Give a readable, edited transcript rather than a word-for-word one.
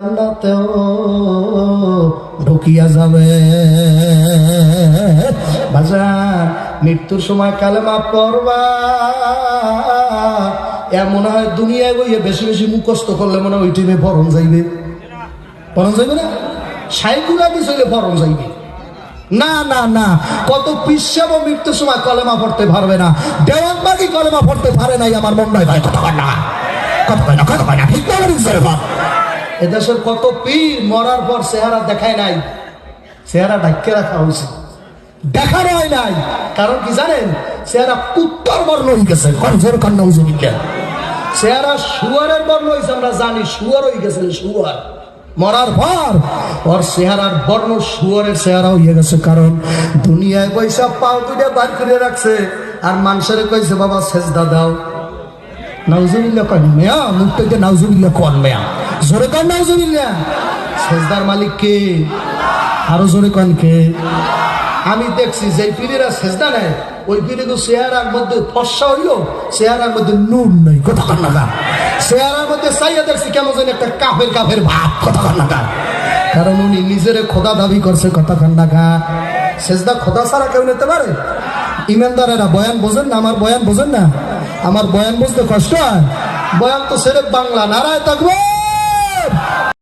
জান্নাতেও ঢুকিয়া যাবে। বাজার মৃত্যুর সময় কালেমা পড়বা, এমন হয় দুনিয়ায় বইয়ে বেশি বেশি মুখস্থ করলে মনে হয় ওই টিমে ফরন যাইবে। ফরন যাইবে না, সাইকুলা দিলে ফরন যাইবে না। না না, কত পিসাব মৃত্যুর সময় কলেমা পড়তে পারবে না, দেওয়ানবাগি কলেমা পড়তে পারে নাই। আমার মন নয় ভাই, কথা কয় না, কথা কয় না, কথা কয় না, ঠিক না? এদেশের কত পীর মরার পর চেহারা দেখায় নাই, চেহারা ঢাকিয়ে রাখা হয়েছে, দেখানো হয় নাই। কারণ কি জানেন, চেহারা কুত্তার বর্ণ হয়ে গেছে, চেহারা শুয়ারের বর্ণ হয়েছে। আমরা জানি শুয়ার হয়ে গেছে, শুয়ার মরার পর ওর চেহারার বর্ণ শুয়ারের চেহারা হয়ে গেছে। কারণ দুনিয়ায় পয়সা পাও দুইটা বার করে রাখছে, আর মানুষের কইছে বাবা সেজদা দাও। নাউজুবিল্লাহ কন মেয়া, মুখ থেকে নাউজুবিল্লাহ কন মেয়া, জোরে কন নাউজুবিল্লাহ। সেজদার মালিক কে? আরো জোরে কন কে? আমি দেখছি যে পীরেরা সেজদা নেয়, ওই পীরে তো চেহারার মধ্যে ফর্সা হইল, চেহারার মধ্যে নুন নেই, কথা কন না। চেহারার মধ্যে চাইয়া দেখছি কেমন যেন একটা কাফের কাফের ভাব, কথা কন না। কারণ উনি নিজের খোদা দাবি করছে, কথা কন না। সেজদা খোদা ছাড়া কেউ নিতে পারে? ইমানদারেরা বয়ান বোঝেন না, আমার বয়ান বোঝেন না? আমার বয়ান বুঝতে কষ্ট হয়। বয়ান তো সেরে বাংলা। নারায় থাকবে।